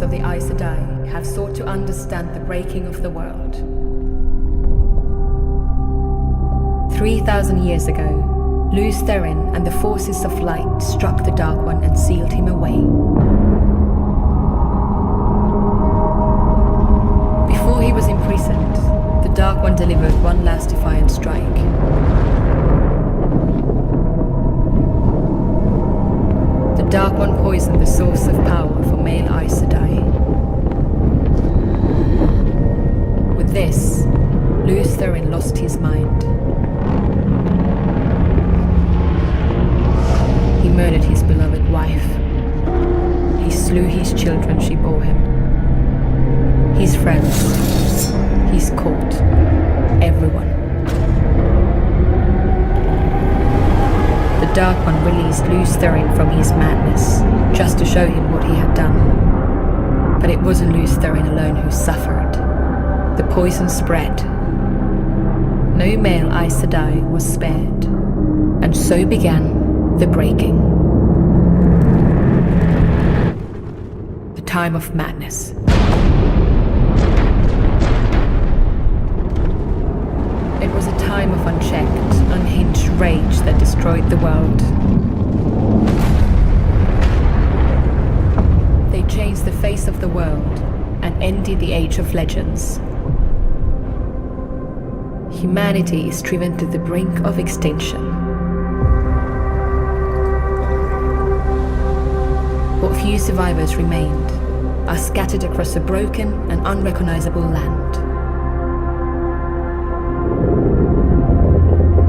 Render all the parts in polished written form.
philosophers of the Aes Sedai have sought to understand the breaking of the world. 3,000 years ago, Lews Therin and the forces of light struck the Dark One and sealed him away. Before he was imprisoned, the Dark One delivered one last defiant strike. The Dark One poisoned the source of power for male Aes Sedai. With this, Lews Therin lost his mind. He murdered his beloved wife. He slew his children she bore him. His friends, his court, everyone. The Dark One released Lews Therin from his madness, just to show him what he had done. But it wasn't Lews Therin alone who suffered. The poison spread. No male Aes Sedai was spared, and so began the breaking. The time of madness. It was a time of unchecked, unhinged rage that destroyed the world. They changed the face of the world and ended the Age of Legends. Humanity is driven to the brink of extinction. What few survivors remained are scattered across a broken and unrecognizable land.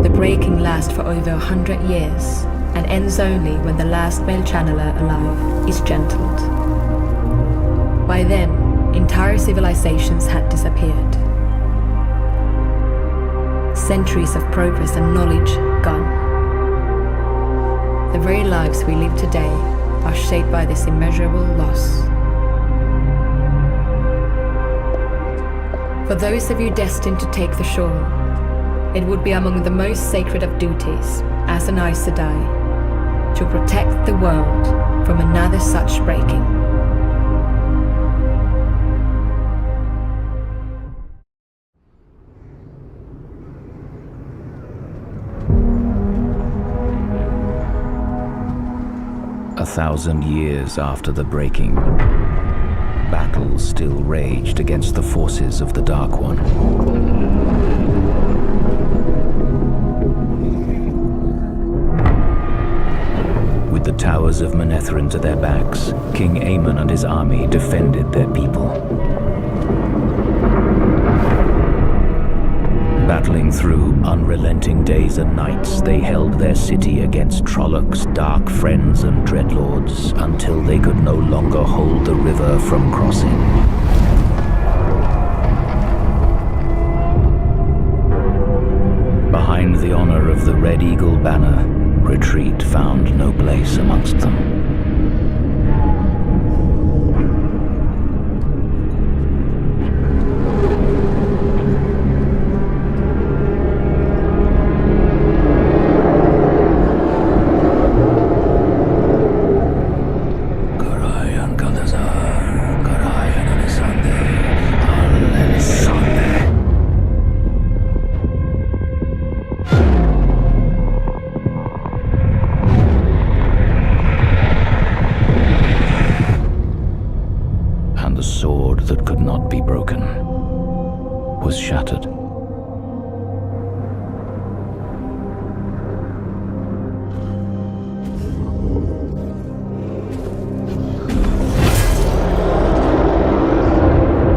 The breaking lasts for over 100 years and ends only when the last male channeler alive is gentled. By then, entire civilizations had disappeared. Centuries of progress and knowledge gone. The very lives we live today are shaped by this immeasurable loss. For those of you destined to take the shore, it would be among the most sacred of duties, as an Aes Sedai, to protect the world from another such breaking. A 1,000 years after the breaking, battles still raged against the forces of the Dark One. With the towers of Manetheren to their backs, King Aemon and his army defended their people. Battling through unrelenting days and nights, they held their city against Trollocs, dark friends and dreadlords until they could no longer hold the river from crossing. Behind the honor of the Red Eagle banner, retreat found no place amongst them. Was shattered.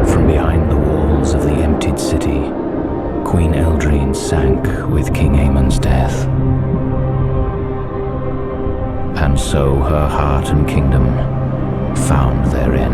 From behind the walls of the emptied city, Queen Eldrine sank with King Aemon's death. And so her heart and kingdom found their end.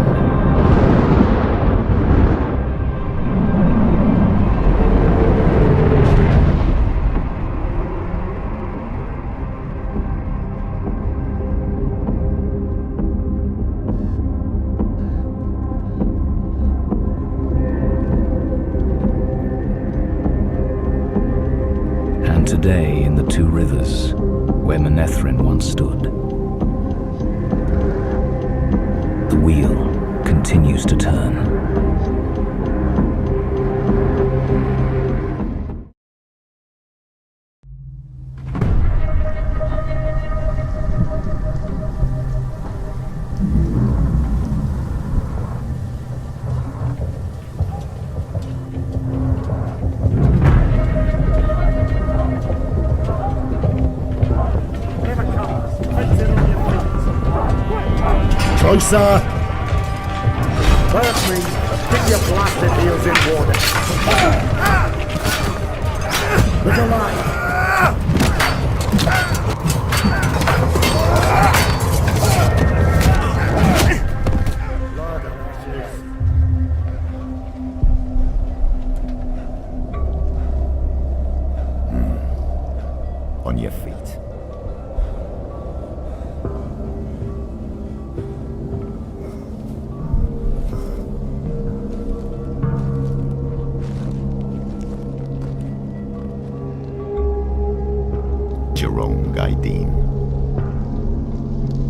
Today, in the Two Rivers, where Manetheren once stood, the wheel continues. continues to turn. Closer! Hurt me, stick your blasted heels in water. Look alive! Blood and ashes. On your feet.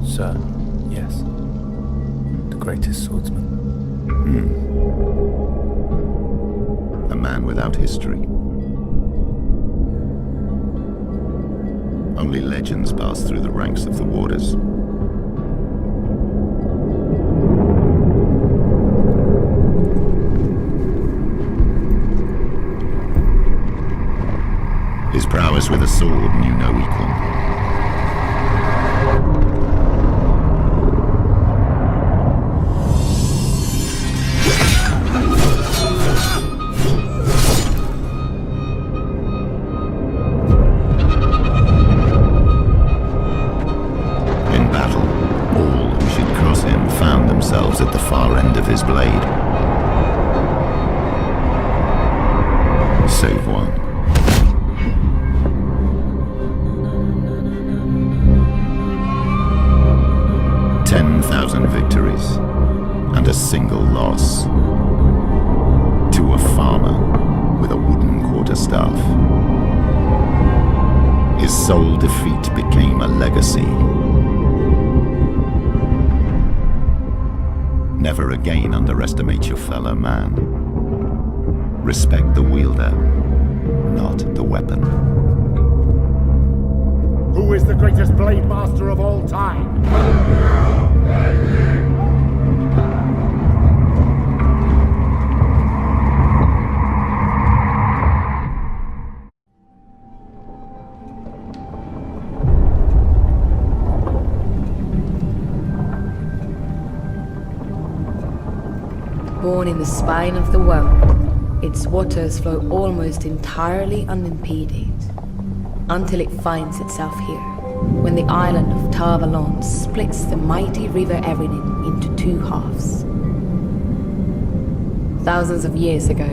Sir, yes. The greatest swordsman. A man without history. Only legends pass through the ranks of the warders. His prowess with a sword knew no equal. At the far end of his blade. Save one. "10,000 victories and a single loss. To a farmer with a wooden quarterstaff. His sole defeat became a legacy. Never again underestimate your fellow man. Respect the wielder, not the weapon." Who is the greatest blade master of all time? Born in the spine of the world, its waters flow almost entirely unimpeded, until it finds itself here, when the island of Tavalon splits the mighty river Erenin into two halves. Thousands of years ago,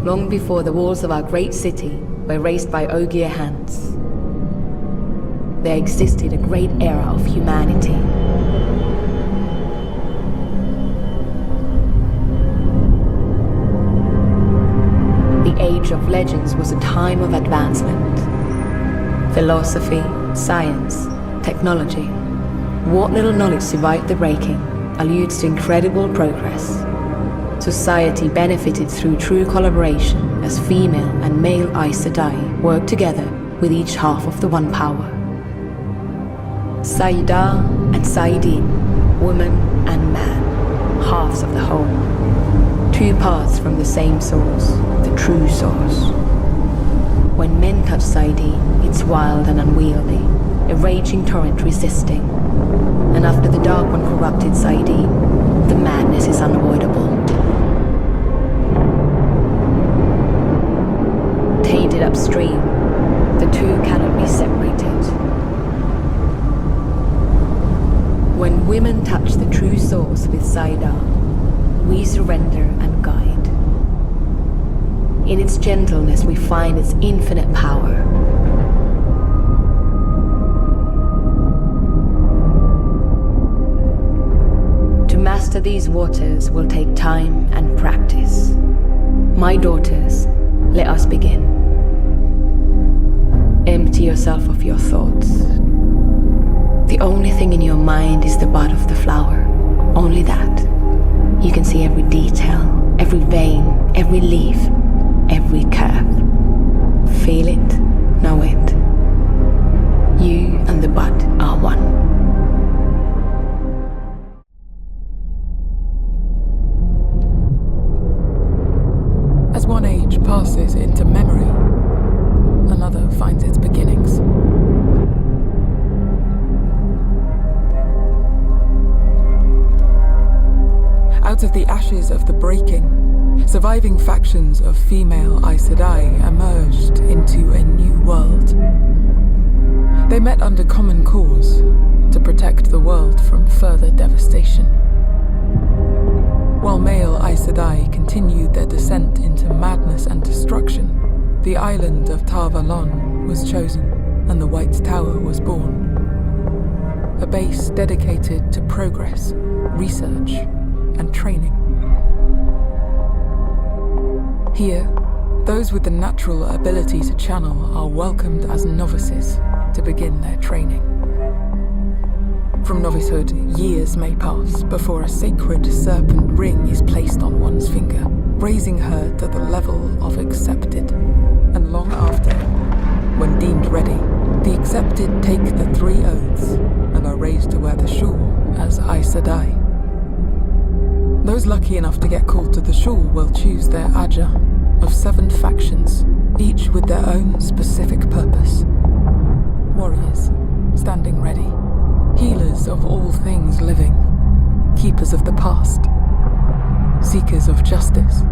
long before the walls of our great city were raised by Ogier hands, there existed a great era of humanity. The Age of Legends was a time of advancement. Philosophy, science, technology. What little knowledge survived the breaking alludes to incredible progress. Society benefited through true collaboration as female and male Aes Sedai worked together with each half of the one power. Saida and Saidin, woman and man, halves of the whole. Two paths from the same source, the true source. When men touch Saidin, it's wild and unwieldy, a raging torrent resisting. And after the Dark One corrupted Saidin, the madness is unavoidable. Tainted upstream, the two cannot be separated. When women touch the true source with Saida, we surrender and guide. In its gentleness we find its infinite power. To master these waters will take time and practice. My daughters, let us begin. Empty yourself of your thoughts. The only thing in your mind is the bud of the flower. Only that. You can see every detail, every vein, every leaf, every curve. Feel it, know it. You and the bud are one. As one age passes into memory, another finds its beginnings. Out of the ashes of the breaking, surviving factions of female Aes Sedai emerged into a new world. They met under common cause to protect the world from further devastation. While male Aes Sedai continued their descent into madness and destruction, the island of Tar Valon was chosen and the White Tower was born. A base dedicated to progress, research, and training. Here, those with the natural ability to channel are welcomed as novices to begin their training. From novicehood, years may pass before a sacred serpent ring is placed on one's finger, raising her to the level of accepted. And long after, when deemed ready, the accepted take the 3 oaths and are raised to wear the shawl as Aes Sedai. Those lucky enough to get called to the shawl will choose their Aja of 7 factions, each with their own specific purpose. Warriors, standing ready. Healers of all things living. Keepers of the past. Seekers of justice.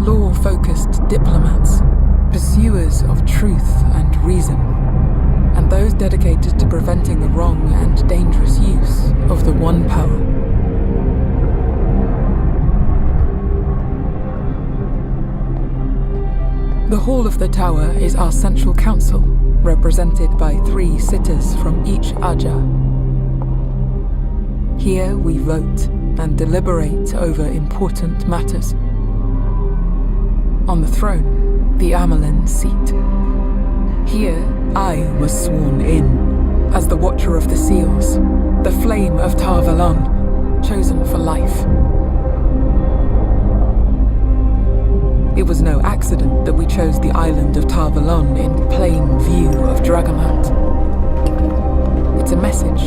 Law-focused diplomats. Pursuers of truth and reason. And those dedicated to preventing the wrong and dangerous use of the One Power. The Hall of the Tower is our central council, represented by 3 sitters from each Aja. Here we vote and deliberate over important matters. On the throne, the Amelin seat. Here I was sworn in, as the Watcher of the Seals, the Flame of Tar Valon, chosen for life. It was no accident that we chose the island of Tar Valon in plain view of Dragamount. It's a message,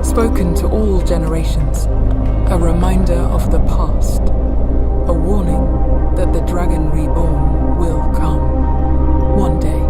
spoken to all generations, a reminder of the past, a warning that the Dragon Reborn will come, one day.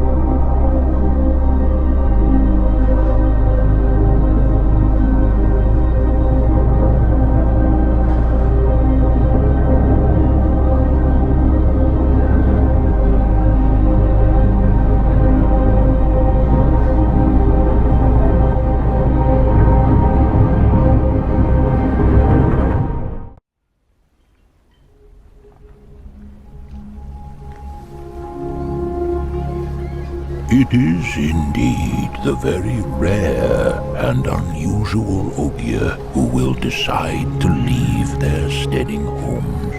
It is indeed the very rare and unusual Ogier who will decide to leave their steading homes.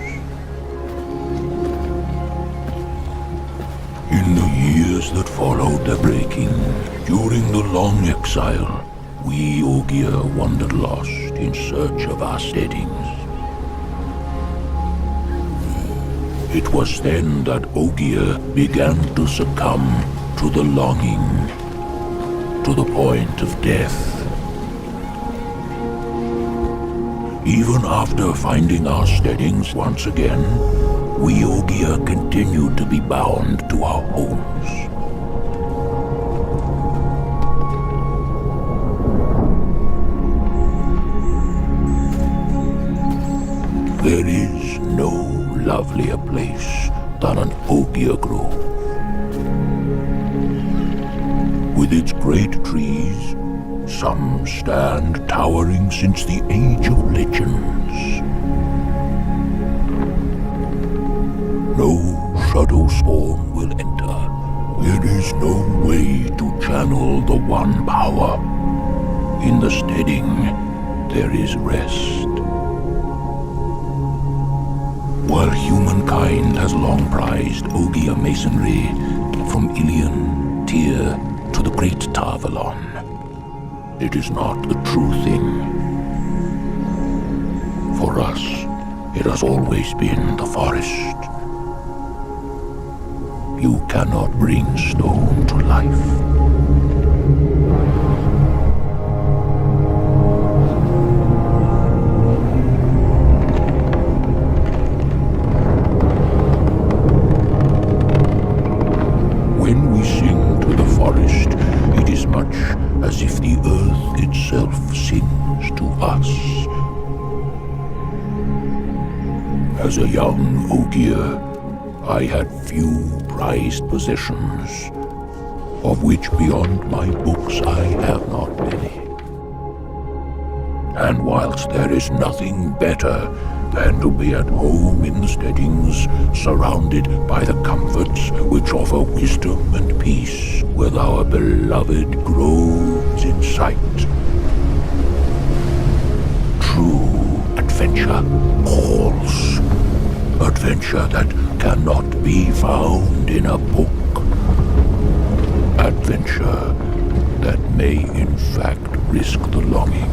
In the years that followed the breaking, during the long exile, we Ogier wandered lost in search of our steadings. It was then that Ogier began to succumb to the longing, to the point of death. Even after finding our steadings once again, we Ogier continued to be bound to our homes. There is no lovelier place than an Ogier grove. With its great trees, some stand towering since the age of legends. No shadow spawn will enter. There is no way to channel the One Power. In the steading, there is rest. While humankind has long prized Ogier masonry, from Ilion, Tyr, to the great Tar Valon, it is not the true thing. For us, It has always been the forest. You cannot bring stone to life. When we sing to the forest, it is much as if the earth itself sings to us. As a young Ogier, I had few prized possessions, of which beyond my books I have not many. And whilst there is nothing better than to be at home in the steadings, surrounded by the comforts which offer wisdom and peace, with our beloved groves in sight, true adventure calls. Adventure that cannot be found in a book. Adventure that may in fact risk the longing